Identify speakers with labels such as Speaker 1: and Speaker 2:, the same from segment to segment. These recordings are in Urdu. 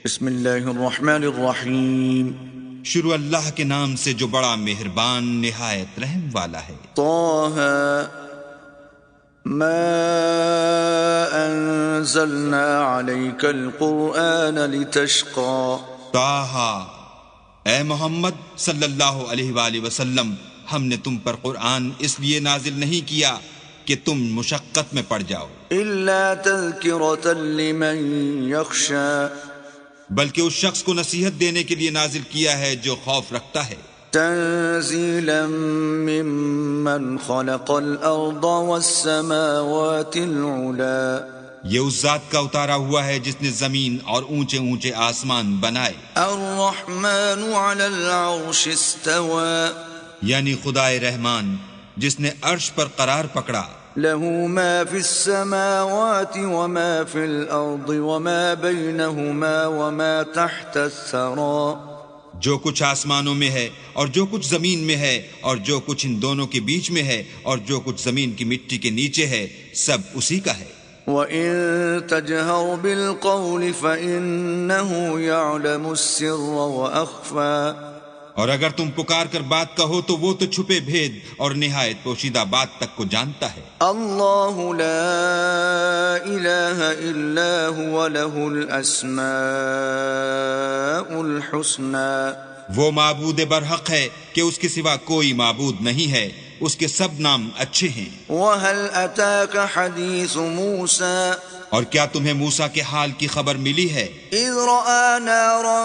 Speaker 1: بسم اللہ الرحمن الرحیم.
Speaker 2: شروع اللہ کے نام سے جو بڑا مہربان نہایت رحم والا ہے.
Speaker 1: طه ما انزلنا عليك القرآن لتشقى.
Speaker 2: طٰہٰ، اے محمد صلی اللہ علیہ وآلہ وسلم، ہم نے تم پر قرآن اس لیے نازل نہیں کیا کہ تم مشقت میں پڑ جاؤ،
Speaker 1: الا تذکرة لمن يخشى.
Speaker 2: بلکہ اس شخص کو نصیحت دینے کے لیے نازل کیا ہے جو خوف رکھتا ہے.
Speaker 1: تنزیلا ممن خلق الارض والسماوات العلا.
Speaker 2: یہ اس ذات کا اتارا ہوا ہے جس نے زمین اور اونچے اونچے آسمان بنائے.
Speaker 1: الرحمن على العرش استوى.
Speaker 2: یعنی خدائے رحمان جس نے عرش پر قرار پکڑا.
Speaker 1: له ما في السماوات وما في الأرض وما بينهما وما تحت الثرى.
Speaker 2: جو کچھ آسمانوں میں ہے اور جو کچھ زمین میں ہے اور جو کچھ ان دونوں کے بیچ میں ہے اور جو کچھ زمین کی مٹی کے نیچے ہے، سب اسی کا ہے.
Speaker 1: وَإِن تَجْهَرْ بِالْقَوْلِ فَإِنَّهُ يَعْلَمُ السِّرَّ وَأَخْفَى.
Speaker 2: اور اگر تم پکار کر بات کہو تو وہ تو چھپے بھید اور نہایت پوشیدہ بات تک کو جانتا ہے.
Speaker 1: اللہ لا الہ الا هو له الاسماء الحسنى.
Speaker 2: وہ معبود برحق ہے کہ اس کے سوا کوئی معبود نہیں ہے، اس کے سب نام اچھے ہیں.
Speaker 1: وَهَلْ أَتَاكَ حَدِيثُ مُوسَى.
Speaker 2: اور کیا تمہیں موسیٰ کے حال کی خبر ملی ہے؟
Speaker 1: اذ رأى نارا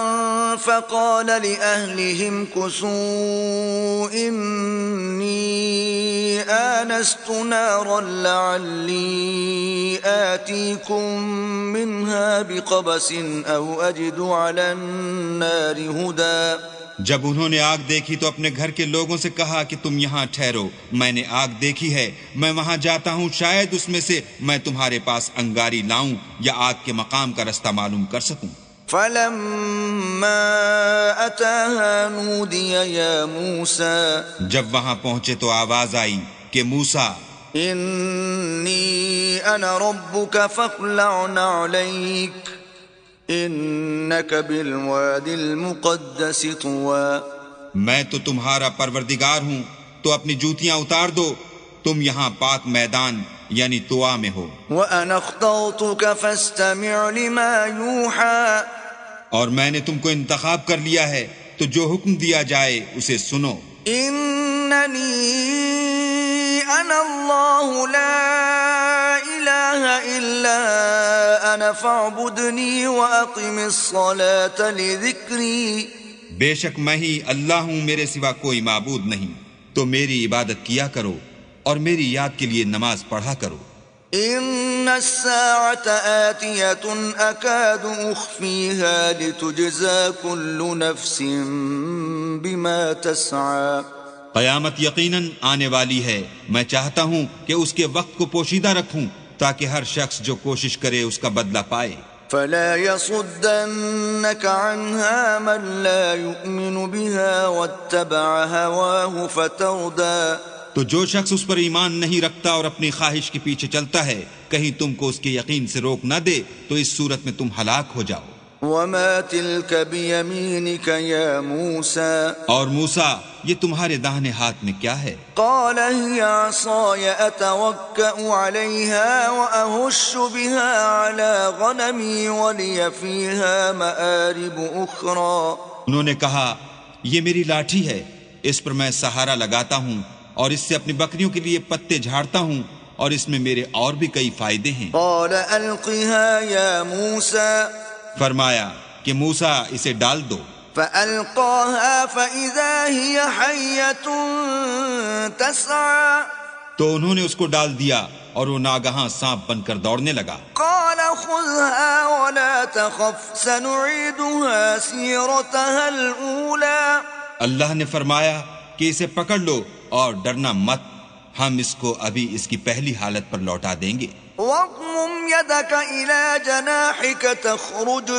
Speaker 1: فقال لأهلهم كثوا إني آنست نارا لعلي آتيكم منها بقبس أو أجد على النار هدى.
Speaker 2: جب انہوں نے آگ دیکھی تو اپنے گھر کے لوگوں سے کہا کہ تم یہاں ٹھہرو، میں نے آگ دیکھی ہے، میں وہاں جاتا ہوں، شاید اس میں سے میں تمہارے پاس انگاری لاؤں یا آگ کے مقام کا رستہ معلوم کر سکوں.
Speaker 1: فلما أتاها نودي يا موسى.
Speaker 2: جب وہاں پہنچے تو آواز آئی کہ موسیٰ،
Speaker 1: إني أنا ربك فاخلع نعليك انک بالوادی المقدس طوى.
Speaker 2: میں تو تمہارا پروردگار ہوں، تو اپنی جوتیاں اتار دو، تم یہاں پاک میدان یعنی طوا میں ہو.
Speaker 1: وَأَنَا اخْتَرْتُكَ فَاسْتَمِعْ لِمَا يُوحَى.
Speaker 2: اور میں نے تم کو انتخاب کر لیا ہے تو جو حکم دیا جائے اسے سنو.
Speaker 1: إنني أنا الله لا إله إلا أنا فاعبدني وأقم الصلاة لذكري.
Speaker 2: بے شک میں ہی اللہ ہوں، میرے سوا کوئی معبود نہیں، تو میری عبادت کیا کرو اور میری یاد کے لیے نماز پڑھا کرو.
Speaker 1: إن الساعة آتية أكاد أخفيها لتجزى كل نفس بما تسعى.
Speaker 2: قیامت یقیناً آنے والی ہے، میں چاہتا ہوں کہ اس کے وقت کو پوشیدہ رکھوں تاکہ ہر شخص جو کوشش کرے اس کا بدلہ پائے.
Speaker 1: فلا يصدنك عنها من لا يؤمن بها واتبع هواه فتردى.
Speaker 2: تو جو شخص اس پر ایمان نہیں رکھتا اور اپنی خواہش کے پیچھے چلتا ہے، کہیں تم کو اس کے یقین سے روک نہ دے تو اس صورت میں تم ہلاک ہو جاؤ.
Speaker 1: وما تلك بيمينك يا موسى.
Speaker 2: اور موسیٰ، یہ تمہارے داہنے ہاتھ میں کیا ہے؟
Speaker 1: قال هي عصاي أتوكأ عليها وأهش بها على غنمي ولي فيها مآرب أخرى.
Speaker 2: انہوں نے کہا، یہ میری لاٹھی ہے، اس پر میں سہارا لگاتا ہوں اور اس سے اپنی بکریوں کے لیے پتے جھاڑتا ہوں اور اس میں میرے اور بھی کئی فائدے ہیں.
Speaker 1: قال ألقها يا موسى.
Speaker 2: فرمایا کہ موسیٰ اسے ڈال دو.
Speaker 1: فألقاها فإذا هي حية تسعى.
Speaker 2: تو انہوں نے اس کو ڈال دیا اور وہ ناگہاں سانپ بن کر دوڑنے لگا.
Speaker 1: قال خذها ولا تخف سنعيدها سيرتها الأولى.
Speaker 2: اللہ نے فرمایا کہ اسے پکڑ لو اور ڈرنا مت، ہم اس کو ابھی اس کی پہلی حالت پر لوٹا دیں گے.
Speaker 1: واضمم يدك إلى جناحك تخرج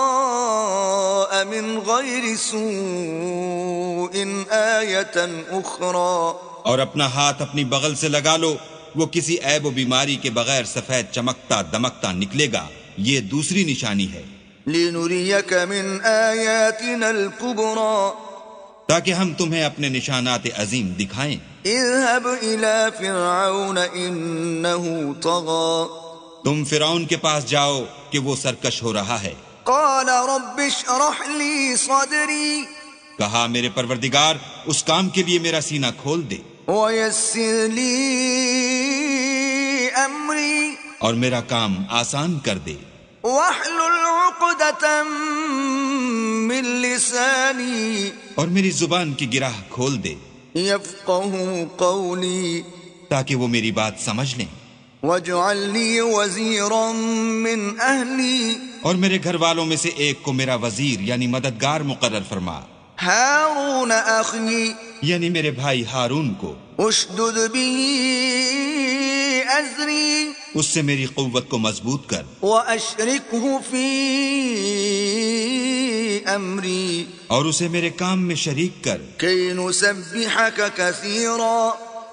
Speaker 1: بيضاء من غير سوء آية أخرى.
Speaker 2: اور اپنا ہاتھ اپنی بغل سے لگا لو، وہ کسی عیب و بیماری کے بغیر سفید چمکتا دمکتا نکلے گا، یہ دوسری نشانی ہے.
Speaker 1: لنريك من آياتنا الكبرى
Speaker 2: تاکہ ہم تمہیں اپنے نشانات عظیم دکھائیں۔
Speaker 1: اذهب إلى فرعون إنه طغى
Speaker 2: تم فرعون کے پاس جاؤ کہ وہ سرکش ہو رہا ہے۔
Speaker 1: قال رب اشرح لي صدري
Speaker 2: کہا میرے پروردگار اس کام کے لیے میرا سینہ کھول دے
Speaker 1: ويسر لي أمري
Speaker 2: اور میرا کام آسان کر دے،
Speaker 1: واحلل عقدة من لساني
Speaker 2: اور میری زبان کی گرہ کھول دے
Speaker 1: يفقهوا قولي
Speaker 2: تاکہ وہ میری بات سمجھ لیں،
Speaker 1: واجعل لي وزيرا من أهلي
Speaker 2: اور میرے گھر والوں میں سے ایک کو میرا وزیر یعنی مددگار مقرر فرما،
Speaker 1: هارون أخي
Speaker 2: یعنی میرے بھائی ہارون کو،
Speaker 1: اشدد به أزري
Speaker 2: اس سے میری قوت کو مضبوط کر
Speaker 1: وأشركه في أمري
Speaker 2: اور اسے میرے کام میں شریک کر
Speaker 1: كي نسبحك كثيرا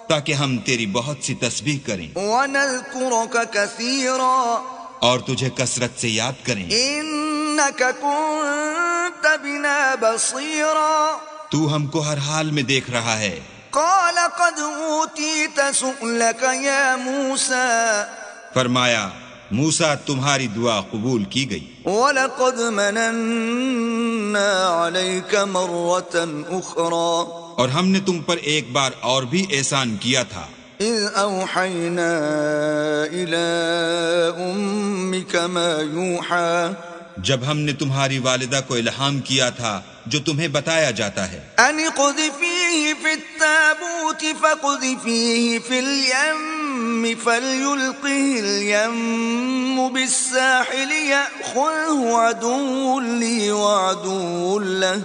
Speaker 2: تاکہ ہم تیری بہت سی تسبیح کریں
Speaker 1: ونذكرك كثيرا
Speaker 2: اور تجھے کثرت سے یاد کریں،
Speaker 1: إنك كنت بنا بصيرا
Speaker 2: تو ہم کو ہر حال میں دیکھ رہا ہے۔
Speaker 1: قال قد أوتيت سؤلك يا موسى
Speaker 2: فرمایا موسیٰ تمہاری دعا قبول کی گئی،
Speaker 1: وَلَقَدْ مَنَنَّا عَلَيْكَ مَرَّةً أُخْرَى
Speaker 2: اور ہم نے تم پر ایک بار اور بھی احسان کیا تھا،
Speaker 1: إِذْ أَوْحَيْنَا إِلَىٰ أُمِّكَ مَا يُوحَىٰ
Speaker 2: جب ہم نے تمہاری والدہ کو الہام کیا تھا جو تمہیں بتایا جاتا ہے،
Speaker 1: أَنِ اقْذِفِيهِ فِي التَّابُوتِ فَاقْذِفِيهِ فِي الْيَمِّ فَلْيُلْقِهِ الْيَمُّ بِالسَّاحِلِ يَأْخُذْهُ عَدُوٌّ لِّي وَعَدُوٌّ لَّهُ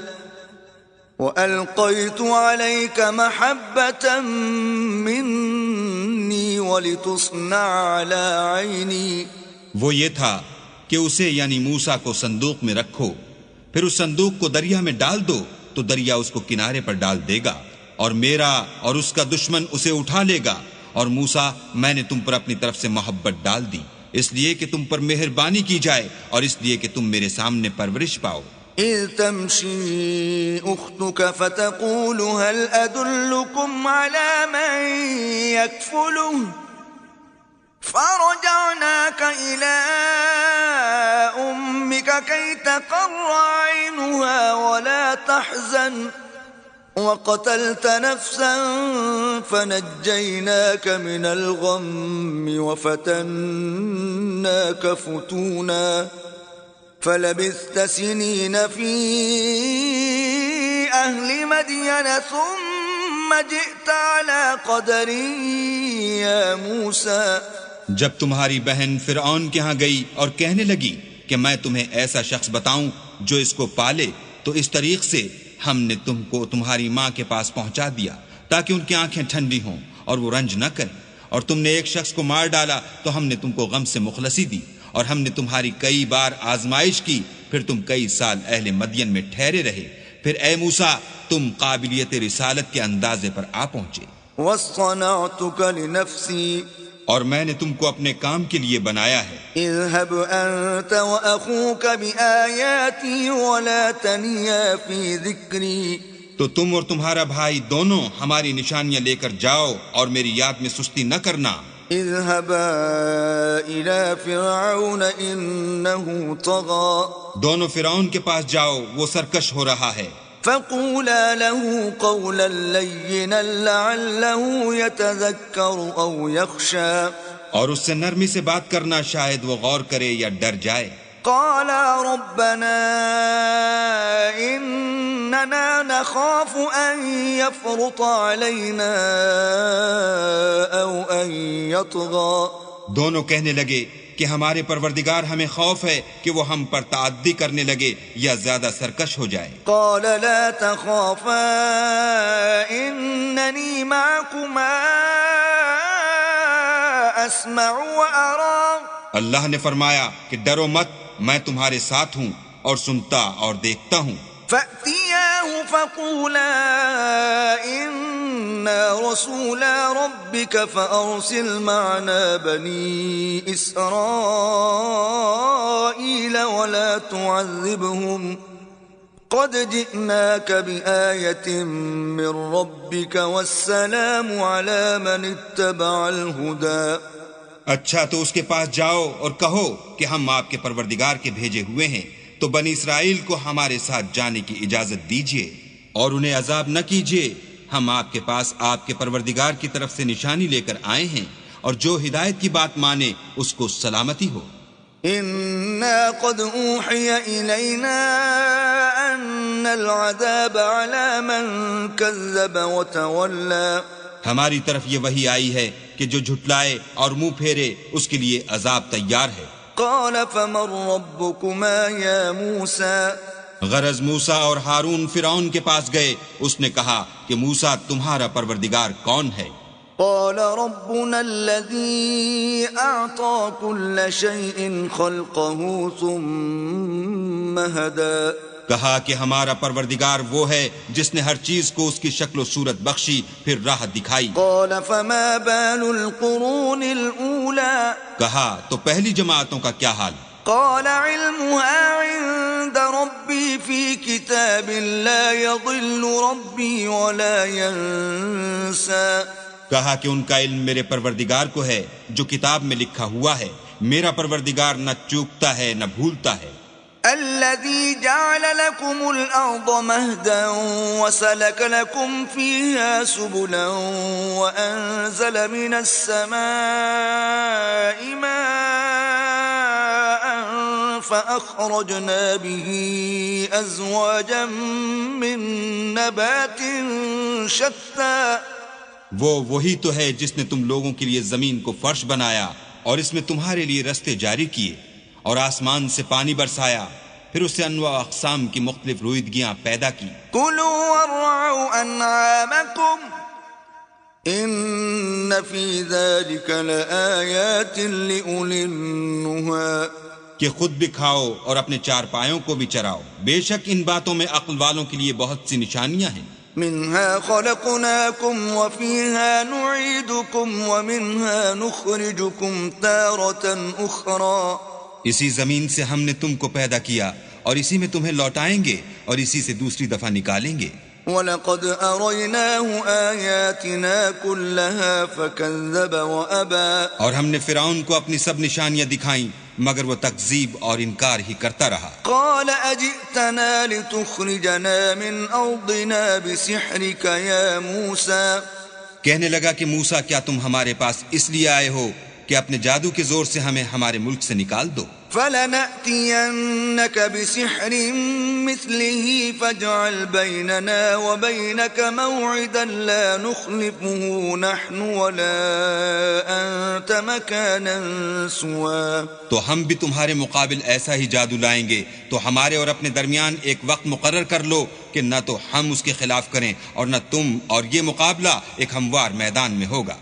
Speaker 1: وَأَلْقَيْتُ عَلَيْكَ مَحَبَّةً مِّنِّي وَلِتُصْنَعَ عَلَىٰ عَيْنِي
Speaker 2: وہ یہ تھا کہ اسے یعنی موسیٰ کو صندوق میں رکھو، پھر اس صندوق کو دریا میں ڈال دو تو دریا اس کو کنارے پر ڈال دے گا، اور میرا اور اس کا دشمن اسے اٹھا لے گا، اور موسیٰ میں نے تم پر اپنی طرف سے محبت ڈال دی، اس لیے کہ تم پر مہربانی کی جائے اور اس لیے کہ تم میرے سامنے پرورش پاؤ۔
Speaker 1: إذ تمشي أختك فتقول هل أدلكم على من يكفله فرجعناك إلى أمك كي تقر عينها ولا تحزن وقتلت نفسا فنجيناك من الغم وفتناك فتونا فلبثت سنين في أهل مدين ثم جئت على قدر يا موسى
Speaker 2: جب تمہاری بہن فرعون کے ہاں گئی اور کہنے لگی کہ میں تمہیں ایسا شخص بتاؤں جو اس کو پالے، تو اس طریق سے ہم نے تم کو تمہاری ماں کے پاس پہنچا دیا تاکہ ان کی آنکھیں ٹھنڈی ہوں اور وہ رنج نہ کریں، اور تم نے ایک شخص کو مار ڈالا تو ہم نے تم کو غم سے مخلصی دی، اور ہم نے تمہاری کئی بار آزمائش کی، پھر تم کئی سال اہل مدین میں ٹھہرے رہے، پھر اے موسیٰ تم قابلیت رسالت کے اندازے پر آ پہنچے،
Speaker 1: واصطنعتك لنفسي
Speaker 2: اور میں نے تم کو اپنے کام کے لیے بنایا ہے،
Speaker 1: اذهب أنت وأخوك بآياتي ولا تنيا في ذكري
Speaker 2: تو تم اور تمہارا بھائی دونوں ہماری نشانیاں لے کر جاؤ اور میری یاد میں سستی نہ کرنا۔
Speaker 1: اذهبا إلى فرعون إنه طغى
Speaker 2: دونوں فرعون کے پاس جاؤ، وہ سرکش ہو رہا ہے،
Speaker 1: فقولا له قولا لينا لعله يتذكر أو يخشى
Speaker 2: اور اس سے نرمی سے بات کرنا، شاید وہ غور کرے یا ڈر جائے۔
Speaker 1: قالا ربنا إننا نخاف أن يفرط علينا أو أن يطغى
Speaker 2: دونوں کہنے لگے کہ ہمارے پروردگار ہمیں خوف ہے کہ وہ ہم پر تعدی کرنے لگے یا زیادہ سرکش ہو جائے۔
Speaker 1: قال لا تخافا إنني معكما أسمع وأرى
Speaker 2: اللہ نے فرمایا کہ ڈرو مت، میں تمہارے ساتھ ہوں اور سنتا اور دیکھتا ہوں۔
Speaker 1: فأتياه فقولا إن إنا رسولا ربك فأرسل معنا بني إسرائيل ولا تعذبهم قد جئناك بآية من ربك والسلام على من اتبع الهدى.
Speaker 2: اچھا تو اس کے پاس جاؤ اور کہو کہ ہم آپ کے پروردگار کے بھیجے ہوئے ہیں، تو بنی اسرائیل کو ہمارے ساتھ جانے کی اجازت دیجیے اور انہیں عذاب نہ کیجیے. ہم آپ کے پاس آپ کے پروردگار کی طرف سے نشانی لے کر آئے ہیں، اور جو ہدایت کی بات مانے اس کو سلامتی ہو.
Speaker 1: إنا قد أوحي إلينا أن العذاب على من كذب وتولى.
Speaker 2: ہماری طرف یہ وحی آئی ہے کہ جو جھٹلائے اور منہ پھیرے اس کے لیے عذاب تیار ہے.
Speaker 1: قال فمن ربكما يا موسى.
Speaker 2: غرض موسیٰ اور ہارون فرعون کے پاس گئے. اس نے کہا کہ موسیٰ تمہارا پروردگار کون ہے؟
Speaker 1: قال ربنا الذي أعطى كل شيء خلقه ثم هدى.
Speaker 2: کہا کہ ہمارا پروردگار وہ ہے جس نے ہر چیز کو اس کی شکل و صورت بخشی پھر راہ دکھائی.
Speaker 1: قال فما بال القرون الأولى.
Speaker 2: کہا تو پہلی جماعتوں کا کیا حال؟
Speaker 1: قال علمها عند ربي في كتاب لا يضل ربي ولا ينسى.
Speaker 2: کہا کہ ان کا علم میرے پروردگار کو ہے جو کتاب میں لکھا ہوا ہے. میرا پروردگار نہ چوکتا ہے نہ بھولتا ہے.
Speaker 1: الذي جعل لكم الأرض مهدا وسلك لكم فيها سبلا وأنزل من السماء ماء فأخرجنا به أزواجا من نبات شتى.
Speaker 2: وہی تو ہے جس نے تم لوگوں کے لیے زمین کو فرش بنایا اور اس میں تمہارے لیے رستے جاری کیے اور آسمان سے پانی برسایا، پھر اس سے انواع اقسام کی مختلف رویدگیاں پیدا کی.
Speaker 1: کلوا وارعوا انعامکم ان فی ذلک لآیات لأولی النہى.
Speaker 2: کہ خود بھی کھاؤ اور اپنے چارپایوں کو بھی چراؤ، بے شک ان باتوں میں عقل والوں کے لیے بہت سی نشانیاں ہیں.
Speaker 1: منها خلقناكم وفيها نعيدكم ومنها نخرجكم تارة أخرى.
Speaker 2: اسی زمین سے ہم نے تم کو پیدا کیا اور اسی میں تمہیں لوٹائیں گے اور اسی سے دوسری دفعہ نکالیں گے.
Speaker 1: وَلَقَدْ أَرَيْنَاهُ آيَاتِنَا كُلَّهَا فَكَذَّبَ وَأَبَى.
Speaker 2: اور ہم نے فرعون کو اپنی سب نشانیاں دکھائیں مگر وہ تکذیب اور انکار ہی کرتا رہا.
Speaker 1: قال أجئتنا لتخرجنا من أرضنا بسحرك يا موسى.
Speaker 2: کہنے لگا کہ موسیٰ کیا تم ہمارے پاس اس لیے آئے ہو کہ اپنے جادو کے زور سے ہمیں ہمارے ملک سے نکال دو؟
Speaker 1: فَلَنَأْتِيَنَّكَ بِسِحْرٍ مِثْلِهِ فَاجْعَلْ بَيْنَنَا وَبَيْنَكَ مَوْعِدًا لَا نُخْلِفُهُ نَحْنُ وَلَا أَنْتَ مَكَانًا سُوًى.
Speaker 2: تو ہم بھی تمہارے مقابل ایسا ہی جادو لائیں گے، تو ہمارے اور اپنے درمیان ایک وقت مقرر کر لو کہ نہ تو ہم اس کے خلاف کریں اور نہ تم، اور یہ مقابلہ ایک ہموار میدان میں ہوگا.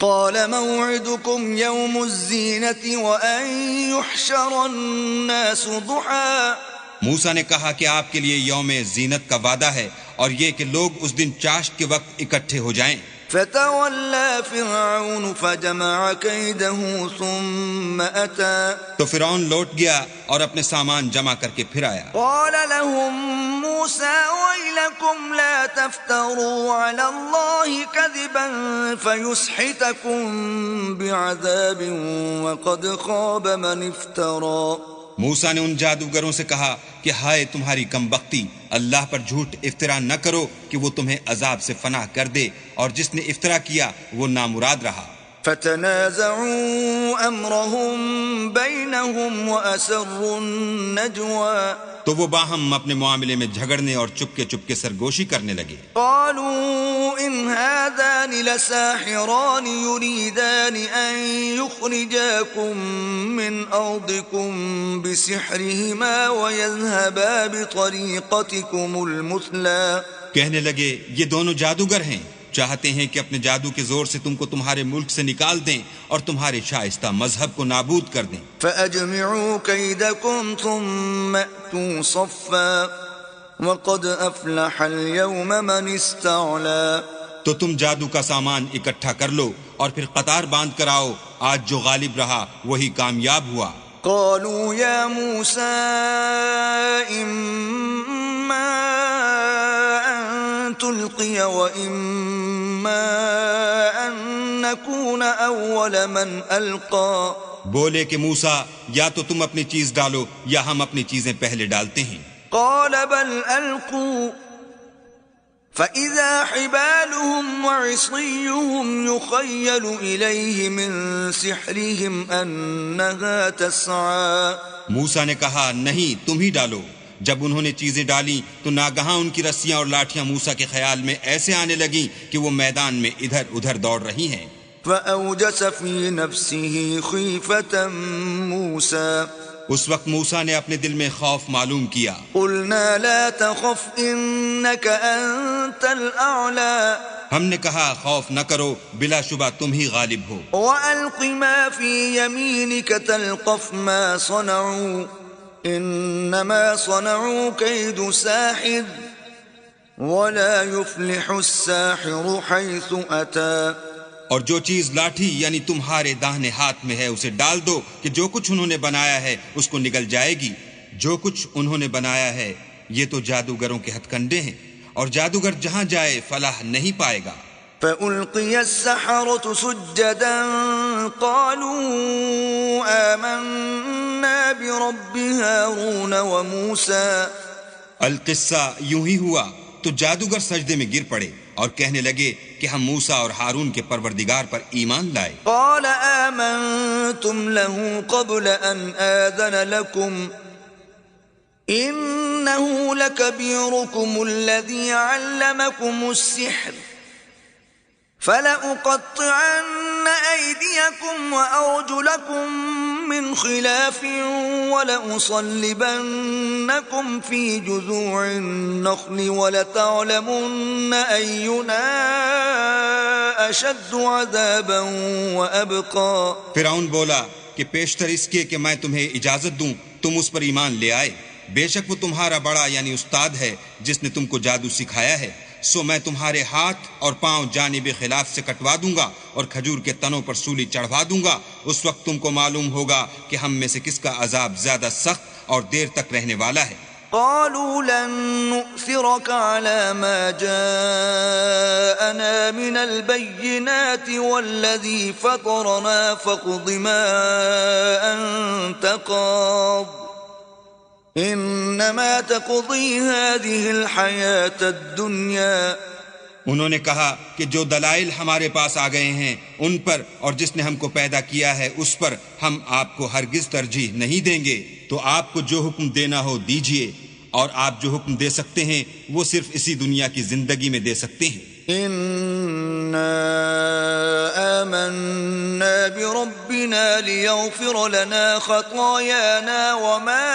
Speaker 1: قال موعدكم يوم الزينة وأن يحشر الناس ضحى.
Speaker 2: موسیٰ نے کہا کہ آپ کے لیے یوم زینت کا وعدہ ہے اور یہ کہ لوگ اس دن چاشت کے وقت اکٹھے ہو جائیں.
Speaker 1: فتولى فرعون فجمع كيده ثم أتى.
Speaker 2: تو فرعون لوٹ گیا اور اپنے سامان جمع کر کے پھر آیا.
Speaker 1: قال لهم موسى ويلكم لا تفتروا على الله كذبا فيسحتكم بعذاب وقد خاب من افترى.
Speaker 2: موسیٰ نے ان جادوگروں سے کہا کہ ہائے تمہاری کم بختی، اللہ پر جھوٹ افطرا نہ کرو کہ وہ تمہیں عذاب سے فنا کر دے، اور جس نے افطرا کیا وہ نامراد رہا.
Speaker 1: فتنازعوا امرهم بينهم واسروا النجوى.
Speaker 2: تو وہ باہم اپنے معاملے میں جھگڑنے اور چپکے چپکے سرگوشی کرنے لگے.
Speaker 1: قالوا ان هذان لساحران يريدان ان يخرجاكم من ارضكم بسحرهما ويذهبا بطريقتكم المثلى.
Speaker 2: کہنے لگے یہ دونوں جادوگر ہیں، چاہتے ہیں کہ اپنے جادو کے زور سے تم کو تمہارے ملک سے نکال دیں اور تمہارے شائستہ مذہب کو نابود کر دیں.
Speaker 1: فَأَجْمِعُوا كَيْدَكُمْ ثُمَّ أْتُوا صَفًّا وَقَدْ أَفْلَحَ الْيَوْمَ مَنِ اسْتَعْلَى.
Speaker 2: تو تم جادو کا سامان اکٹھا کر لو اور پھر قطار باندھ کر آؤ، آج جو غالب رہا وہی کامیاب ہوا۔
Speaker 1: قالوا يا موسى إما أن تلقي وإما أن نكون أول من ألقى،
Speaker 2: بولے کہ موسیٰ یا تو تم اپنی چیز ڈالو یا ہم اپنی چیزیں پہلے ڈالتے ہیں۔
Speaker 1: قال بل ألقوا فإذا حبالهم وعصيهم يخيل إليه من سحرهم أنها تسعى۔
Speaker 2: موسیٰ نے کہا نہیں تم ہی ڈالو۔ جب انہوں نے چیزیں ڈالی تو ناگہاں ان کی رسیاں اور لاٹھیاں موسیٰ کے خیال میں ایسے آنے لگیں کہ وہ میدان میں ادھر ادھر دوڑ رہی ہیں۔
Speaker 1: فأوجس في نفسه خيفة موسى،
Speaker 2: اس وقت موسیٰ نے اپنے دل میں خوف معلوم کیا۔
Speaker 1: قلنا لا تخف إنك أنت الأعلى،
Speaker 2: ہم نے کہا خوف نہ کرو، بلا شبہ تم ہی غالب ہو۔
Speaker 1: وألق ما في يمينك تلقف ما صنعوا إنما صنعوا كيد ساحر ولا يفلح الساحر حيث أتى۔
Speaker 2: اور جو چیز لاٹھی یعنی تمہارے داہنے ہاتھ میں ہے اسے ڈال دو کہ جو کچھ انہوں نے بنایا ہے اس کو نگل جائے گی۔ جو کچھ انہوں نے بنایا ہے یہ تو جادوگروں کے ہتھ کنڈے ہیں، اور جادوگر جہاں جائے فلاح نہیں پائے گا۔
Speaker 1: فألقي السحرة سجدا قالوا آمنا برب هارون وموسى۔
Speaker 2: القصہ یوں ہی ہوا تو جادوگر سجدے میں گر پڑے اور کہنے لگے کہ ہم موسیٰ اور ہارون کے پروردگار پر ایمان لائے۔
Speaker 1: قال آمنتم له قبل أن آذن لكم إنه لكبيركم الذي علمكم السحر فلأقطعن أيديكم وأرجلكم من خلاف ولأصلبنكم في جذوع النخل ولتعلمن أينا أشد عذابا وأبقى۔
Speaker 2: فرعون بولا کہ پیشتر اس کے کہ میں تمہیں اجازت دوں تم اس پر ایمان لے آئے، بے شک وہ تمہارا بڑا یعنی استاد ہے جس نے تم کو جادو سکھایا ہے، سو میں تمہارے ہاتھ اور پاؤں جانب خلاف سے کٹوا دوں گا اور کھجور کے تنوں پر سولی چڑھوا دوں گا۔ اس وقت تم کو معلوم ہوگا کہ ہم میں سے کس کا عذاب زیادہ سخت اور دیر تک رہنے والا ہے۔
Speaker 1: قالوا لن نؤثرك على ما جاءنا من البينات والذي فطرنا فاقض ما أنت قاض إنما تقضي هذه الحياة الدنيا۔
Speaker 2: انہوں نے کہا کہ جو دلائل ہمارے پاس آ گئے ہیں ان پر اور جس نے ہم کو پیدا کیا ہے اس پر ہم آپ کو ہرگز ترجیح نہیں دیں گے، تو آپ کو جو حکم دینا ہو دیجئے، اور آپ جو حکم دے سکتے ہیں وہ صرف اسی دنیا کی زندگی میں دے سکتے ہیں۔
Speaker 1: إنا آمنا بربنا ليغفر لنا خطايانا وما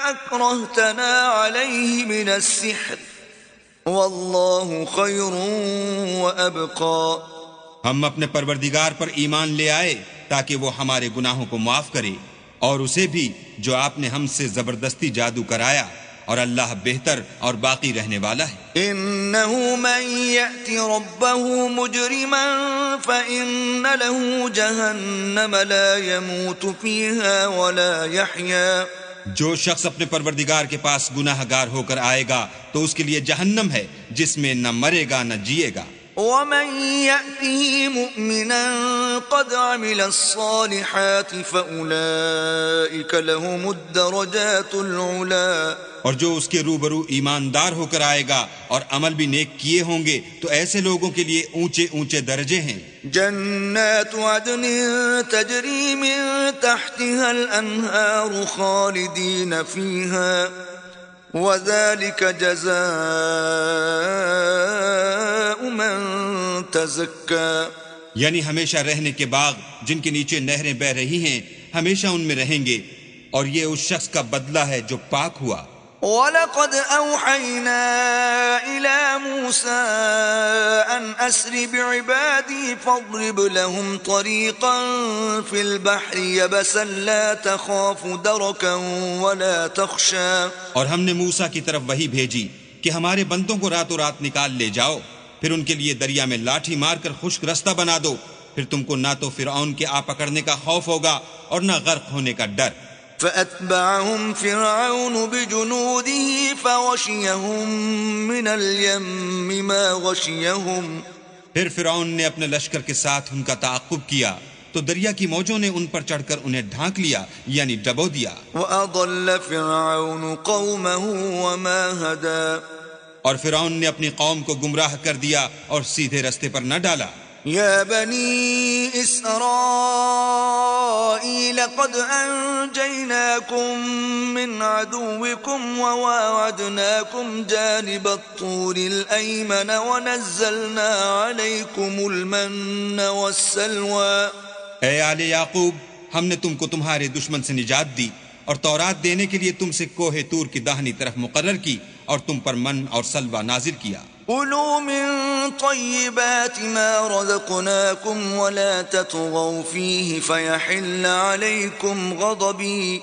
Speaker 1: أكرهتنا عليه من السحر والله خير وأبقى۔
Speaker 2: ہم اپنے پروردگار پر ایمان لے آئے تاکہ وہ ہمارے گناہوں کو معاف کرے، اور اسے بھی جو آپ نے ہم سے زبردستی جادو کرایا، اور اللہ بہتر اور باقی رہنے والا ہے۔
Speaker 1: إنه من يأت ربه مجرما فإن له جهنم لا يموت فيها ولا يحيا۔
Speaker 2: جو شخص اپنے پروردگار کے پاس گناہ گار ہو کر آئے گا تو اس کے لیے جہنم ہے جس میں نہ مرے گا نہ جیے گا۔
Speaker 1: ومن يأته مؤمنا قد عمل الصالحات فأولئك لهم الدرجات العلا۔
Speaker 2: اور جو اس کے روبرو ایماندار ہو کر آئے گا اور عمل بھی نیک کیے ہوں گے تو ایسے لوگوں کے لیے اونچے اونچے درجے ہیں۔
Speaker 1: جنات عدن تجری من تحتها الانہار خالدین فیہا وذلك جزاء من تزکا۔
Speaker 2: یعنی ہمیشہ رہنے کے باغ جن کے نیچے نہریں بہ رہی ہیں، ہمیشہ ان میں رہیں گے، اور یہ اس شخص کا بدلہ ہے جو پاک ہوا۔
Speaker 1: وَلَقَدْ أَوْحَيْنَا إِلَى مُوسَىٰ أَنْ أَسْرِ بِعِبَادِي فَاضْرِبْ لَهُمْ طَرِيقًا فِي الْبَحْرِ يَبَسًا لَا تَخَافُ دَرَكًا وَلَا تَخْشَىٰ۔
Speaker 2: اور ہم نے موسیٰ کی طرف وحی بھیجی کہ ہمارے بندوں کو راتوں رات نکال لے جاؤ پھر ان کے لیے دریا میں لاٹھی مار کر خشک رستہ بنا دو، پھر تم کو نہ تو فرعون کے آ پکڑنے کا خوف ہوگا اور نہ غرق ہونے کا ڈر۔
Speaker 1: فأتبعهم فرعون بجنوده فغشيهم من اليم ما غشيهم۔
Speaker 2: پھر فرعون نے اپنے لشکر کے ساتھ ان کا تعاقب کیا تو دریا کی موجوں نے ان پر چڑھ کر انہیں ڈھانک لیا، یعنی ڈبو دیا۔
Speaker 1: وأضل فرعون قومه وما هدى۔
Speaker 2: اور فرعون نے اپنی قوم کو گمراہ کر دیا اور سیدھے رستے پر نہ ڈالا۔
Speaker 1: يا بني إسرائيل قد أنجيناكم من عدوكم وواعدناكم جانب الطور الأيمن ونزلنا عليكم المن والسلوى۔
Speaker 2: اے آل یعقوب، ہم نے تم کو تمہارے دشمن سے نجات دی اور تورات دینے کے لیے تم سے کوہ طور کی داہنی طرف مقرر کی اور تم پر من اور سلوہ نازل کیا۔
Speaker 1: كلوا من طيبات ما رزقناكم ولا تطغوا فيه فيحل عليكم غضبي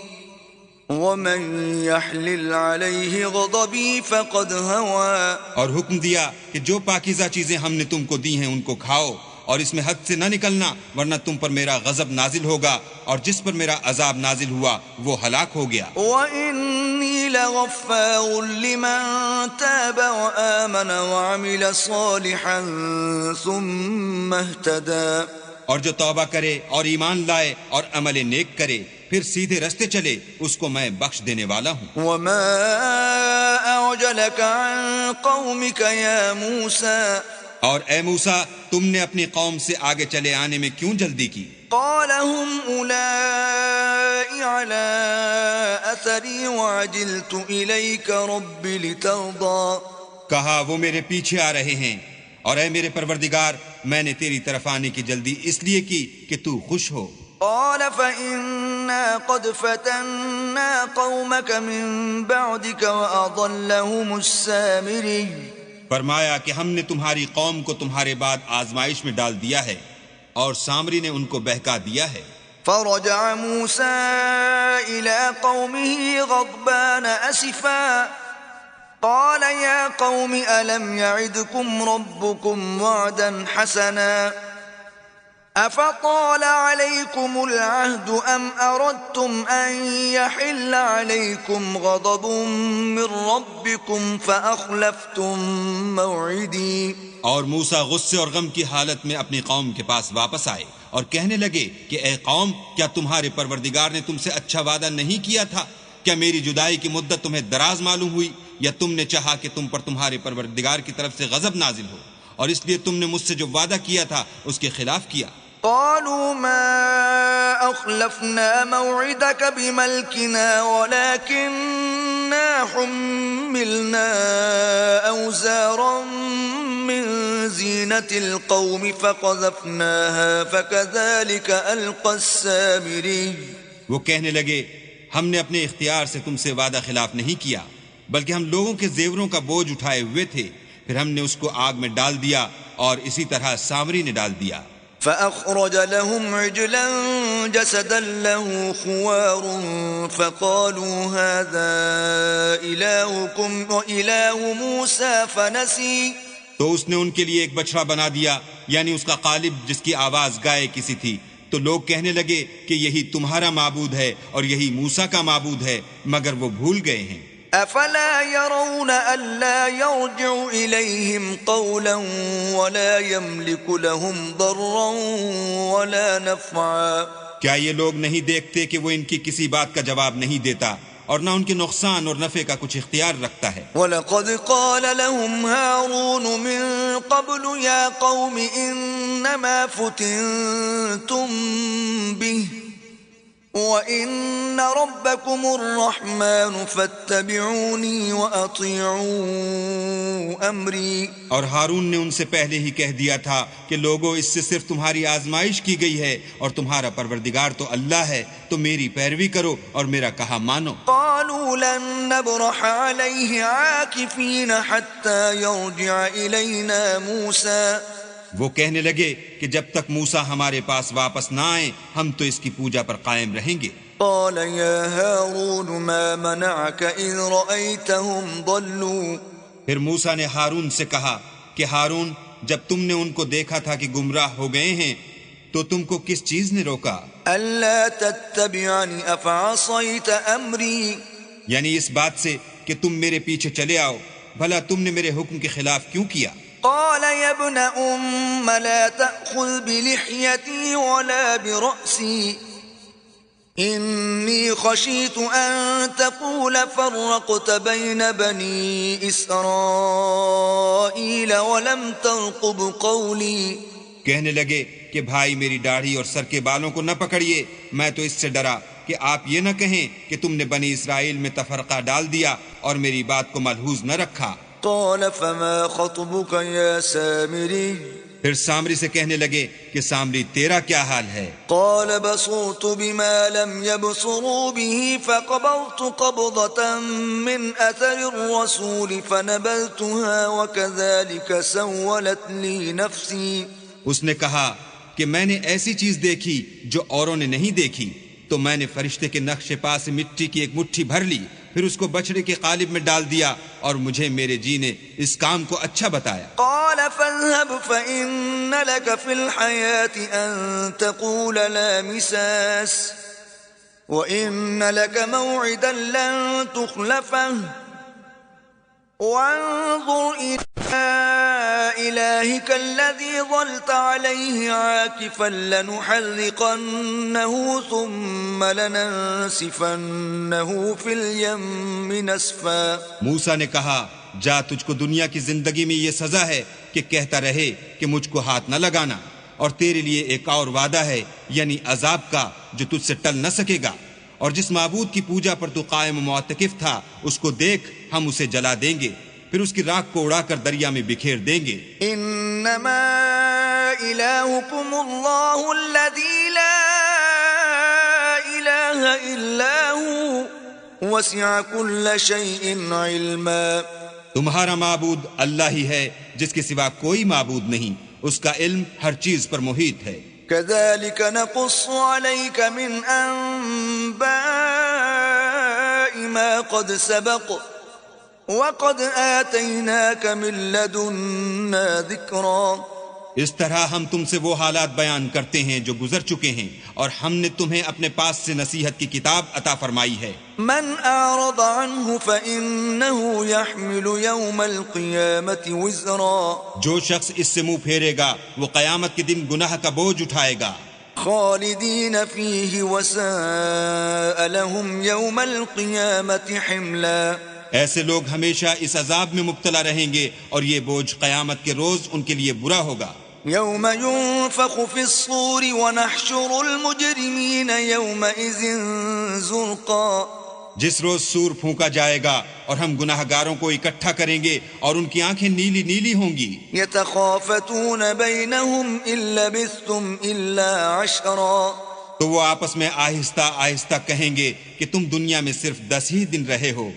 Speaker 1: ومن يحلل عليه غضبي فقد هوى۔
Speaker 2: اور حکم دیا کہ جو پاکیزہ چیزیں ہم نے تم کو دی ہیں ان کو کھاؤ اور اس میں حد سے نہ نکلنا، ورنہ تم پر میرا غضب نازل ہوگا، اور جس پر میرا عذاب نازل ہوا وہ ہلاک ہو گیا۔
Speaker 1: وَإِنِّي لَغَفَّارٌ لِمَن تَابَ وَآمَنَ وَعَمِلَ صَالِحًا ثُمَّ اهْتَدَى۔
Speaker 2: اور جو توبہ کرے اور ایمان لائے اور عمل نیک کرے پھر سیدھے رستے چلے، اس کو میں بخش دینے والا ہوں۔
Speaker 1: وَمَا أَعْجَلَكَ عَن قَوْمِكَ يَا مُوسَى۔
Speaker 2: اور اے موسیٰ، تم نے اپنی قوم سے آگے چلے آنے میں کیوں جلدی کی؟
Speaker 1: قال هم أولئك على أثري وعجلت إليك رب لترضى۔
Speaker 2: کہا وہ میرے پیچھے آ رہے ہیں، اور اے میرے پروردگار، میں نے تیری طرف آنے کی جلدی اس لیے کی کہ تو خوش ہو۔
Speaker 1: قال فإنا قد فتنا قومك من بعدك وأضلهم السامري۔
Speaker 2: فرمایا کہ ہم نے تمہاری قوم کو تمہارے بعد آزمائش میں ڈال دیا ہے اور سامری نے ان کو بہکا دیا ہے۔
Speaker 1: فرجع موسى إلى قومه غضبان أسفا قال يا قوم ألم يعدكم ربكم وعدا حسنا أفطال عليكم العهد أم أردتم أن يحل عليكم غضب من ربكم فأخلفتم موعدي۔
Speaker 2: اور موسیٰ غصے اور غم کی حالت میں اپنی قوم کے پاس واپس آئے اور کہنے لگے کہ اے قوم، کیا تمہارے پروردگار نے تم سے اچھا وعدہ نہیں کیا تھا؟ کیا میری جدائی کی مدت تمہیں دراز معلوم ہوئی، یا تم نے چاہا کہ تم پر تمہارے پروردگار کی طرف سے غضب نازل ہو اور اس لیے تم نے مجھ سے جو وعدہ کیا تھا اس کے خلاف کیا؟
Speaker 1: قالوا ما أخلفنا موعدك بملكنا ولكننا حملنا أوزارا من زينة القوم فقذفناها فكذلك ألقى السامري۔
Speaker 2: وہ کہنے لگے ہم نے اپنے اختیار سے تم سے وعدہ خلاف نہیں کیا، بلکہ ہم لوگوں کے زیوروں کا بوجھ اٹھائے ہوئے تھے، پھر ہم نے اس کو آگ میں ڈال دیا اور اسی طرح سامری نے ڈال دیا۔
Speaker 1: فأخرج لهم عجلا جسدا له خوار فقالوا هذا إلهكم وإله موسى فنسي۔
Speaker 2: تو اس نے ان کے لیے ایک بچڑا بنا دیا، یعنی اس کا قالب جس کی آواز گائے کسی تھی، تو لوگ کہنے لگے کہ یہی تمہارا معبود ہے اور یہی موسیٰ کا معبود ہے، مگر وہ بھول گئے ہیں۔
Speaker 1: أفلا يرون ألا يرجع إليهم قولا ولا يملك لهم ضرا ولا نفعا۔
Speaker 2: کیا یہ لوگ نہیں دیکھتے کہ وہ ان کی کسی بات کا جواب نہیں دیتا اور نہ ان کے نقصان اور نفع کا کچھ اختیار رکھتا ہے؟
Speaker 1: وَلَقَدْ قَالَ لَهُمْ هَارُونُ مِن قَبْلُ يَا قَوْمِ إِنَّمَا فُتِنْتُمْ بِهِ وَإِنَّ رَبَّكُمُ الرَّحْمَنُ فَاتَّبِعُونِي وَأَطِيعُوا أَمْرِي۔
Speaker 2: اور ہارون نے ان سے پہلے ہی کہہ دیا تھا کہ لوگوں، اس سے صرف تمہاری آزمائش کی گئی ہے اور تمہارا پروردگار تو اللہ ہے، تو میری پیروی کرو اور میرا کہا مانو۔
Speaker 1: قالوا لن نبرح عليه عاكفين حتى يرجع إلينا موسى۔
Speaker 2: وہ کہنے لگے کہ جب تک موسیٰ ہمارے پاس واپس نہ آئیں ہم تو اس کی پوجا پر قائم رہیں گے۔
Speaker 1: قال يا هارون ما منعك إذ رأيتهم ضلوا۔
Speaker 2: پھر موسیٰ نے ہارون سے کہا کہ ہارون جب تم نے ان کو دیکھا تھا کہ گمراہ ہو گئے ہیں تو تم کو کس چیز نے روکا؟
Speaker 1: ألا تتبعني أفعصيت أمري
Speaker 2: یعنی اس بات سے کہ تم میرے پیچھے چلے آؤ، بھلا تم نے میرے حکم کے خلاف کیوں کیا؟
Speaker 1: قال يا ابن أم لا تأخذ بلحيتي ولا برأسي إني خشيت أن تقول فرقت بين بني إسرائيل ولم ترقب قولي.
Speaker 2: کہنے لگے کہ بھائی میری داڑھی اور سر کے بالوں کو نہ پکڑیے، میں تو اس سے ڈرا کہ آپ یہ نہ کہیں کہ تم نے بنی اسرائیل میں تفرقہ ڈال دیا اور میری بات کو ملحوظ نہ رکھا.
Speaker 1: قال فما خطبك يا سامري
Speaker 2: پھر سامری سے کہنے لگے کہ سامری تیرا کیا حال ہے؟
Speaker 1: قال بصرت بما لم يبصروا به فقبضت قبضة من أثر الرسول فنبذتها وكذلك سولت لي نفسي.
Speaker 2: اس نے کہا کہ میں نے ایسی چیز دیکھی جو اوروں نے نہیں دیکھی، تو میں نے فرشتے کے نقش پا سے مٹی کی ایک مٹھی بھر لی، پھر اس کو بچڑے کے قالب میں ڈال دیا، اور مجھے میرے جی نے اس کام کو اچھا بتایا.
Speaker 1: قال فاذهب فإن لك في الحياة أن تقول لا مساس وإن لك موعدا لن تخلفه وانظر إلى إلهك الذي ظلت عليه عاكفا لنحرقنه ثم لننسفنه في اليم نسفا.
Speaker 2: موسیٰ نے کہا جا، تجھ کو دنیا کی زندگی میں یہ سزا ہے کہ کہتا رہے کہ مجھ کو ہاتھ نہ لگانا، اور تیرے لیے ایک اور وعدہ ہے یعنی عذاب کا جو تجھ سے ٹل نہ سکے گا، اور جس معبود کی پوجا پر تو قائم و معتکف تھا اس کو دیکھ، ہم اسے جلا دیں گے، پھر اس کی راکھ کو اڑا کر دریا میں بکھیر دیں گے.
Speaker 1: انما الہکم اللہ الذی لا الہ الا هو وسع کل شیء علما.
Speaker 2: تمہارا معبود اللہ ہی ہے جس کے سوا کوئی معبود نہیں، اس کا علم ہر چیز پر محیط ہے.
Speaker 1: كذلك نقص عليك من أنباء ما قد سبق وقد آتيناك من لدنا ذكرا.
Speaker 2: اس طرح ہم تم سے وہ حالات بیان کرتے ہیں جو گزر چکے ہیں، اور ہم نے تمہیں اپنے پاس سے نصیحت کی کتاب عطا فرمائی ہے.
Speaker 1: من أعرض عنه فإنه يحمل يوم القيامة وزرا.
Speaker 2: جو شخص اس سے منہ پھیرے گا وہ قیامت کے دن گناہ کا بوجھ اٹھائے گا.
Speaker 1: خالدين فيه وساء لهم يوم القيامة حملا.
Speaker 2: ایسے لوگ ہمیشہ اس عذاب میں مبتلا رہیں گے اور یہ بوجھ قیامت کے روز ان کے لیے برا ہوگا.
Speaker 1: يوم ينفخ في الصور ونحشر المجرمين يومئذ زرقا.
Speaker 2: جس روز سور پھونکا جائے گا اور ہم گناہ گاروں کو اکٹھا کریں گے اور ان کی آنکھیں نیلی نیلی ہوں گی.
Speaker 1: يتخافتون بينهم إن لبثتم إلا عشرا.
Speaker 2: تو وہ آپس میں آہستہ آہستہ کہیں گے کہ تم دنیا میں صرف 10 ہی دن رہے ہو.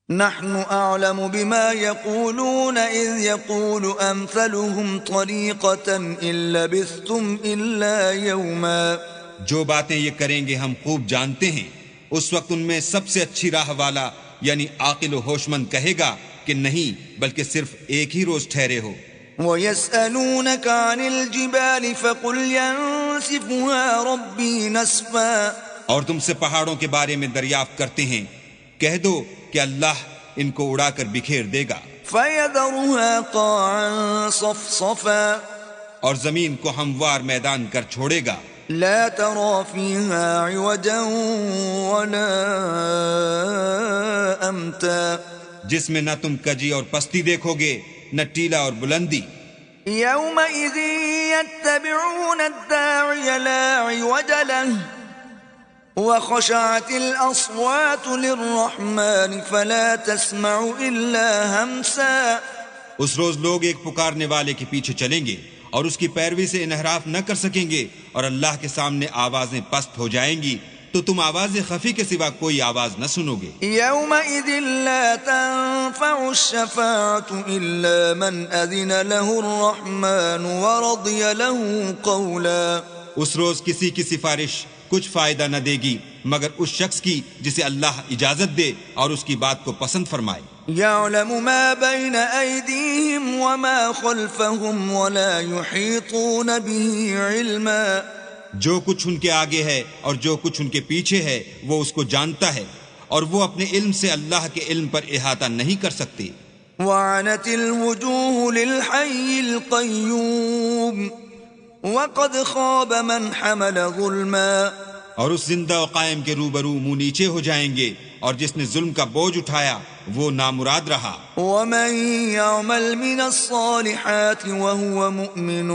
Speaker 1: نحن أعلم بما يقولون إذ يقول أمثلهم طريقة إن لبثتم إلا يوما.
Speaker 2: جو باتیں یہ کریں گے ہم خوب جانتے ہیں. اس وقت ان میں سب سے اچھی راہ والا یعنی عاقل و ہوش مند کہے گا کہ نہیں بلکہ صرف ایک ہی روز ٹھہرے ہو.
Speaker 1: وَيَسْأَلُونَكَ عَنِ الْجِبَالِ فَقُلْ يَنسِفُهَا رَبِّي نَسْفًا.
Speaker 2: اور تم سے پہاڑوں کے بارے میں دریافت کرتے ہیں، کہہ دو کہ اللہ ان کو اڑا کر بکھیر دے گا.
Speaker 1: فَيَذَرُهَا قَاعًا صَفْصَفًا.
Speaker 2: اور زمین کو ہموار میدان کر چھوڑے گا.
Speaker 1: لا ترى فيها عوجا ولا أمتا.
Speaker 2: جس میں نہ تم کجی اور پستی دیکھو گے نہ ٹیلا اور بلندی.
Speaker 1: يومئذ يتبعون الداعي لا عوج له وخشعت الأصوات للرحمن فلا تسمع إلا همسا.
Speaker 2: اس روز لوگ ایک پکارنے والے کے پیچھے چلیں گے اور اس کی پیروی سے انحراف نہ کر سکیں گے، اور اللہ کے سامنے آوازیں پست ہو جائیں گی تو تم آواز خفی کے سوا کوئی آواز نہ سنو گے.
Speaker 1: يومئذ لا تنفع الشفاعة إلا من أذن له الرحمن ورضي له قولا.
Speaker 2: اس روز کسی کی سفارش کچھ فائدہ نہ دے گی مگر اس شخص کی جسے اللہ اجازت دے اور اس کی بات کو پسند فرمائے.
Speaker 1: يعلم ما بين أيديهم وما خلفهم ولا يحيطون به علما.
Speaker 2: جو کچھ ان کے آگے ہے اور جو کچھ ان کے پیچھے ہے وہ اس کو جانتا ہے اور وہ اپنے علم سے اللہ کے علم پر احاطہ نہیں کر سکتے.
Speaker 1: وعنت الوجوه للحي القيوم وقد خاب من حمل ظلما.
Speaker 2: اور اس زندہ و قائم کے روبرو منہ نیچے ہو جائیں گے اور جس نے ظلم کا بوجھ اٹھایا وہ نامراد رہا.
Speaker 1: ومن يعمل من الصالحات وهو مؤمن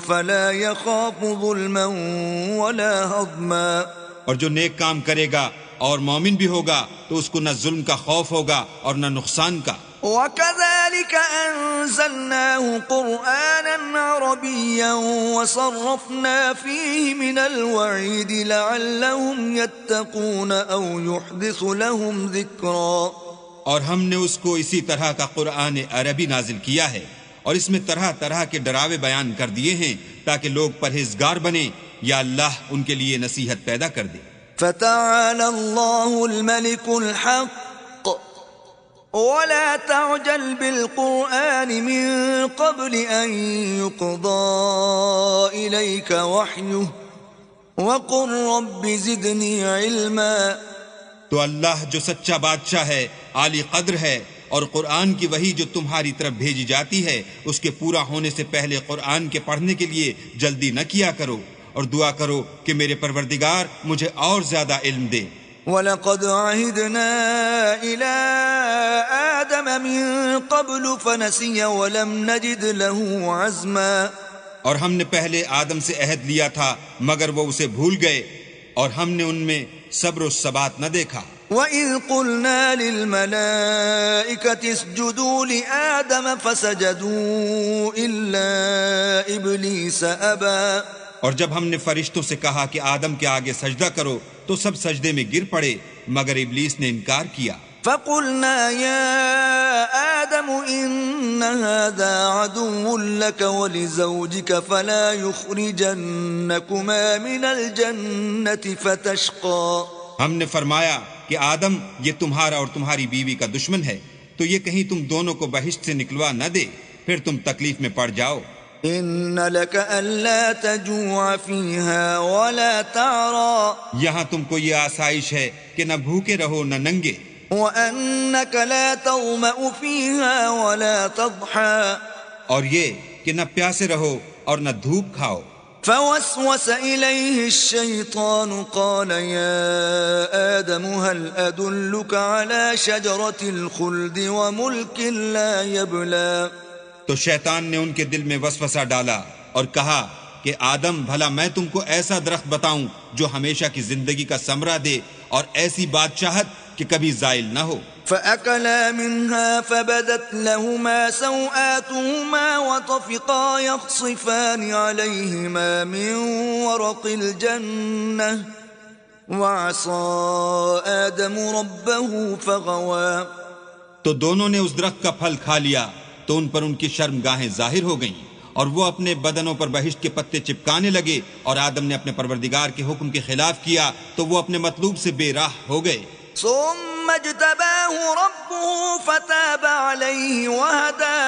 Speaker 1: فلا يخاف ظلما ولا هضما.
Speaker 2: اور جو نیک کام کرے گا اور مومن بھی ہوگا تو اس کو نہ ظلم کا خوف ہوگا اور نہ نقصان کا.
Speaker 1: وَكَذَلِكَ أَنزَلْنَاهُ قُرْآنًا عَرَبِيًّا وَصَرَّفْنَا فِيهِ مِنَ الْوَعِيدِ لَعَلَّهُمْ يَتَّقُونَ أَوْ يُحْدِثُ لَهُمْ ذِكْرًا.
Speaker 2: اور ہم نے اس کو اسی طرح کا قرآن عربی نازل کیا ہے اور اس میں طرح طرح کے ڈراوے بیان کر دیے ہیں تاکہ لوگ پرہیزگار بنیں یا اللہ ان کے لیے نصیحت پیدا کر دے.
Speaker 1: فَتَعَالَى اللَّهُ الْمَلِكُ الْحَقُّ ولا تعجل بالقرآن من قبل أن يقضى إليك وحيه وقل رب زدني علما.
Speaker 2: تو اللہ جو سچا بادشاہ ہے، عالی قدر ہے، اور قرآن کی وحی جو تمہاری طرف بھیجی جاتی ہے اس کے پورا ہونے سے پہلے قرآن کے پڑھنے کے لیے جلدی نہ کیا کرو اور دعا کرو کہ میرے پروردگار مجھے اور زیادہ علم دے.
Speaker 1: وَلَقَدْ عَهِدْنَا إِلَىٰ آدَمَ مِن قَبْلُ فَنَسِيَ وَلَمْ نَجِدْ لَهُ عَزْمًا.
Speaker 2: اور ہم نے پہلے آدم سے عہد لیا تھا مگر وہ اسے بھول گئے اور ہم نے ان میں صبر و ثبات نہ دیکھا.
Speaker 1: وَإِذْ قُلْنَا لِلْمَلَائِكَةِ اسْجُدُوا لِآدَمَ فَسَجَدُوا إِلَّا إِبْلِيسَ أَبَىٰ.
Speaker 2: اور جب ہم نے فرشتوں سے کہا کہ آدم کے آگے سجدہ کرو تو سب سجدے میں گر پڑے مگر ابلیس نے انکار کیا.
Speaker 1: فَقُلْنَا يَا آدَمُ إِنَّ هَذَا عَدُوٌّ لَكَ وَلِزَوْجِكَ فَلَا يُخْرِجَنَّكُمَا مِنَ الْجَنَّةِ فَتَشْقَىٰ.
Speaker 2: ہم نے فرمایا کہ آدم یہ تمہارا اور تمہاری بیوی کا دشمن ہے تو یہ کہیں تم دونوں کو بہشت سے نکلوا نہ دے پھر تم تکلیف میں پڑ جاؤ.
Speaker 1: إِنَّ لَكَ أَلَّا تَجُوعَ فِيهَا وَلَا تَعْرَىٰ.
Speaker 2: یہاں تم کو یہ آسائش ہے کہ نہ بھوکے رہو نہ ننگے.
Speaker 1: وَأَنَّكَ لَا تَظْمَأُ فِيهَا وَلَا تَضْحَىٰ.
Speaker 2: اور یہ کہ نہ پیاسے رہو اور نہ دھوپ کھاؤ.
Speaker 1: فوسوس إليه الشيطان قال يا آدم هل أدلك على شجرة الخلد وملك لا يبلى.
Speaker 2: تو شیطان نے ان کے دل میں وسوسہ ڈالا اور کہا کہ آدم بھلا میں تم کو ایسا درخت بتاؤں جو ہمیشہ کی زندگی کا ثمرہ دے اور ایسی بادشاہت کہ کبھی زائل نہ ہو.
Speaker 1: فأكلا منها فبدت لهما سوآتهما وطفقا يخصفان عليهما من ورق الجنة وعصى آدم ربه فغوى.
Speaker 2: تو دونوں نے اس درخت کا پھل کھا لیا تو ان پر ان کی شرمگاہیں ظاہر ہو گئیں اور وہ اپنے بدنوں پر بہشت کے پتے چپکانے لگے اور آدم نے اپنے پروردگار کے حکم کے خلاف کیا تو وہ اپنے مطلوب سے بے راہ ہو گئے.
Speaker 1: ثم اجتباه ربه فتاب عليه وهدى.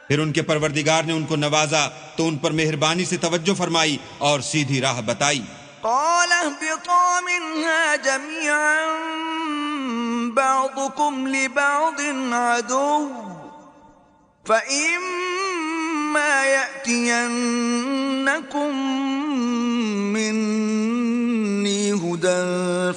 Speaker 2: پھر ان کے پروردگار نے ان کو نوازا تو ان پر مہربانی سے توجہ فرمائی اور سیدھی راہ بتائی.
Speaker 1: قال اهبطا منها جميعا بعضكم لبعض عدو فإما يأتينكم مني هدى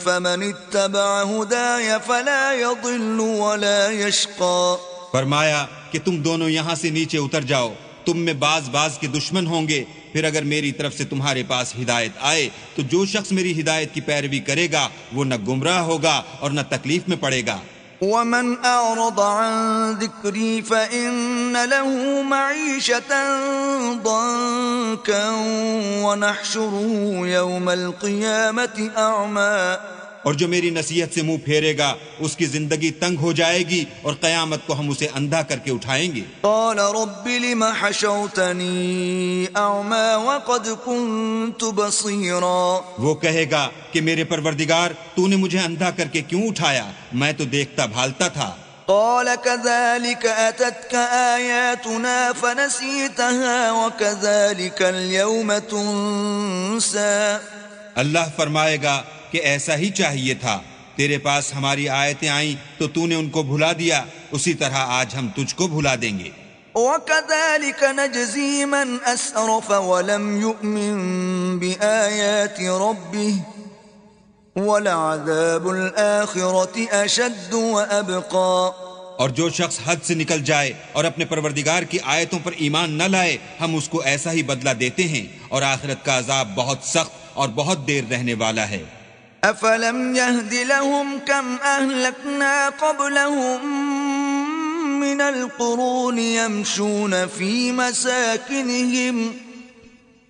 Speaker 1: فمن اتبع هداي فلا يضل ولا يشقى.
Speaker 2: فرمایا کہ تم دونوں یہاں سے نیچے اتر جاؤ، تم میں بعض کے دشمن ہوں گے، پھر اگر میری طرف سے تمہارے پاس ہدایت آئے تو جو شخص میری ہدایت کی پیروی کرے گا وہ نہ گمراہ ہوگا اور نہ تکلیف میں پڑے گا.
Speaker 1: ومن أعرض عن ذكري فإن له معيشة ضنكا ونحشره يوم القيامة أعمى.
Speaker 2: اور جو میری نصیحت سے منہ پھیرے گا اس کی زندگی تنگ ہو جائے گی اور قیامت کو ہم اسے اندھا کر کے اٹھائیں گے۔
Speaker 1: قال رب لم حشوتني أعمى وقد كنت بصيرا،
Speaker 2: وہ کہے گا کہ میرے پروردگار تو نے مجھے اندھا کر کے کیوں اٹھایا، میں تو دیکھتا بھالتا تھا۔
Speaker 1: قال كذلك أتتك آياتنا فنسيتها وكذلك اليوم تنسى۔
Speaker 2: اللہ فرمائے گا کہ ایسا ہی چاہیے تھا، تیرے پاس ہماری آیتیں آئیں تو تو نے ان کو بھلا دیا، اسی طرح آج ہم تجھ کو بھلا دیں گے۔
Speaker 1: وكذلك نجزي من أسرف ولم يؤمن بآيات ربه ولعذاب الآخرة أشد وأبقى۔
Speaker 2: اور جو شخص حد سے نکل جائے اور اپنے پروردگار کی آیتوں پر ایمان نہ لائے، ہم اس کو ایسا ہی بدلہ دیتے ہیں، اور آخرت کا عذاب بہت سخت اور بہت دیر رہنے والا ہے۔
Speaker 1: أفلم يهد لهم كم أهلكنا قبلهم من القرون يمشون في مساكنهم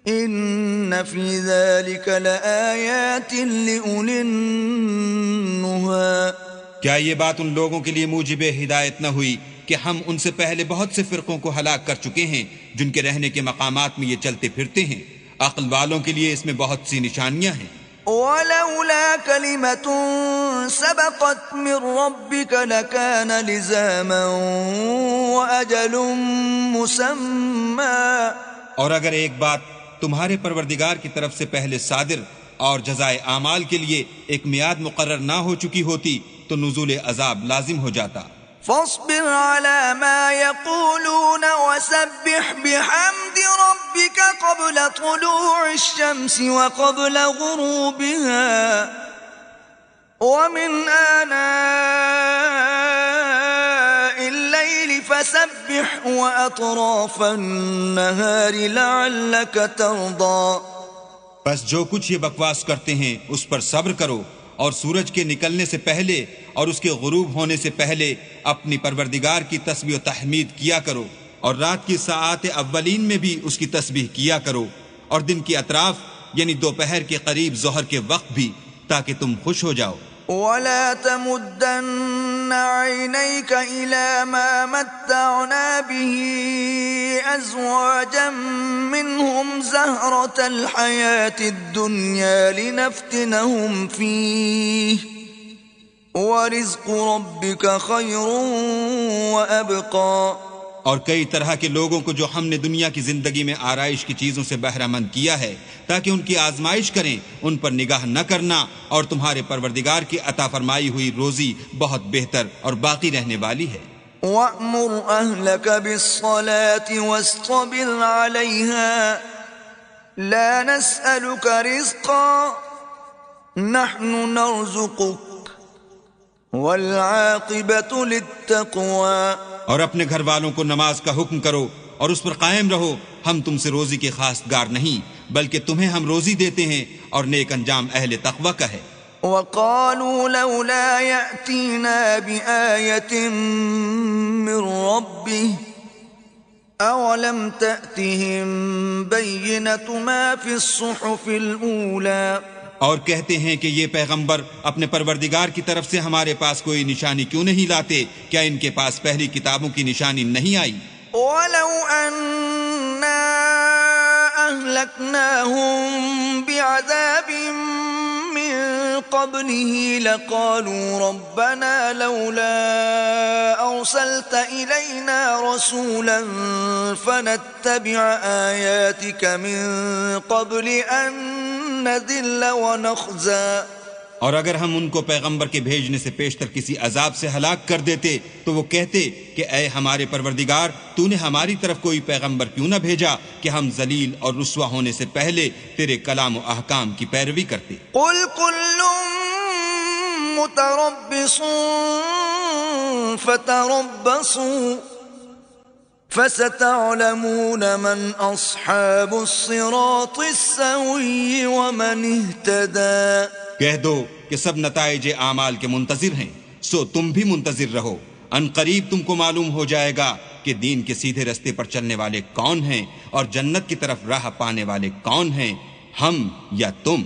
Speaker 1: إن في ذلك لآيات لأولي النهى۔
Speaker 2: کیا یہ بات ان لوگوں کے لیے موجب ہدایت نہ ہوئی کہ ہم ان سے پہلے بہت سے فرقوں کو ہلاک کر چکے ہیں جن کے رہنے کے مقامات میں یہ چلتے پھرتے ہیں؟ عقل والوں کے لیے اس میں بہت سی نشانیاں ہیں۔
Speaker 1: ولولا كلمة سبقت من ربك لكان لزاما وأجل مسمى۔
Speaker 2: اور اگر ایک بات تمہارے پروردگار کی طرف سے پہلے صادر اور جزائے اعمال کے لیے ایک میعاد مقرر نہ ہو چکی ہوتی تو نزول عذاب لازم ہو جاتا۔
Speaker 1: فاصبر على ما يقولون وسبح بحمد ربك قبل طلوع الشمس وقبل غروبها ومن آناء الليل فسبح وأطراف النهار لعلك ترضى۔
Speaker 2: بس جو کچھ یہ بکواس کرتے ہیں اس پر صبر کرو، اور سورج کے نکلنے سے پہلے اور اس کے غروب ہونے سے پہلے اپنی پروردگار کی تسبیح و تحمید کیا کرو، اور رات کی ساعات اولین میں بھی اس کی تسبیح کیا کرو، اور دن کی اطراف یعنی دوپہر کے قریب ظہر کے وقت بھی، تاکہ تم خوش ہو جاؤ۔
Speaker 1: ولا تمدن عينيك إلى ما متعنا به أزواجا منهم زهرة الحياة الدنيا لنفتنهم فيه ورزق ربك خير وأبقى۔
Speaker 2: اور کئی طرح کے لوگوں کو جو ہم نے دنیا کی زندگی میں آرائش کی چیزوں سے بہرہ مند کیا ہے تاکہ ان کی آزمائش کریں، ان پر نگاہ نہ کرنا، اور تمہارے پروردگار کی عطا فرمائی ہوئی روزی بہت بہتر اور باقی رہنے والی ہے۔
Speaker 1: وَأْمُرْ أَهْلَكَ بِالصَّلَاةِ وَاسْطَبِرْ عَلَيْهَا لَا نَسْأَلُكَ رِزْقًا نَحْنُ نَرْزُقُكَ وَالْعَاقِبَةُ لِلتَّقْوَى۔
Speaker 2: اور اپنے گھر والوں کو نماز کا حکم کرو اور اس پر قائم رہو، ہم تم سے روزی کے خاص گار نہیں بلکہ تمہیں ہم روزی دیتے ہیں، اور نیک انجام اہل تقوی کا ہے۔
Speaker 1: وَقَالُوا لَوْلَا يَأْتِينَا بِآيَةٍ مِّن رَّبِّهِ أَوَلَمْ تَأْتِهِم بَيِّنَةُ مَا فِي الصُّحُفِ الْأُولَى۔
Speaker 2: اور کہتے ہیں کہ یہ پیغمبر اپنے پروردگار کی طرف سے ہمارے پاس کوئی نشانی کیوں نہیں لاتے؟ کیا ان کے پاس پہلی کتابوں کی نشانی نہیں آئی؟
Speaker 1: وَلَوْ أَنَّا أَهْلَكْنَاهُم بِعَذَابٍ مِّن قَبْلِهِ لَقَالُوا رَبَّنَا لَوْلَا أَرْسَلْتَ إِلَيْنَا رَسُولًا فَنَتَّبِعَ آيَاتِكَ مِن قَبْلِ أَن نَّذِلَّ وَنَخْزَىٰ۔
Speaker 2: اور اگر ہم ان کو پیغمبر کے بھیجنے سے پیشتر کسی عذاب سے ہلاک کر دیتے تو وہ کہتے کہ اے ہمارے پروردگار، تو نے ہماری طرف کوئی پیغمبر کیوں نہ بھیجا کہ ہم ذلیل اور رسوا ہونے سے پہلے تیرے کلام و احکام کی پیروی کرتے۔
Speaker 1: قُلْ كُلٌّ مُتَرَبِّصٌ فَتَرَبَّصُوا فَسَتَعْلَمُونَ مَنْ أَصْحَابُ الصِّرَاطِ السَّوِيِّ وَمَنِ اهْتَدَىٰ۔
Speaker 2: کہہ دو کہ سب نتائج اعمال کے منتظر ہیں، سو تم بھی منتظر رہو، ان قریب تم کو معلوم ہو جائے گا کہ دین کے سیدھے رستے پر چلنے والے کون ہیں اور جنت کی طرف راہ پانے والے کون ہیں، ہم یا تم۔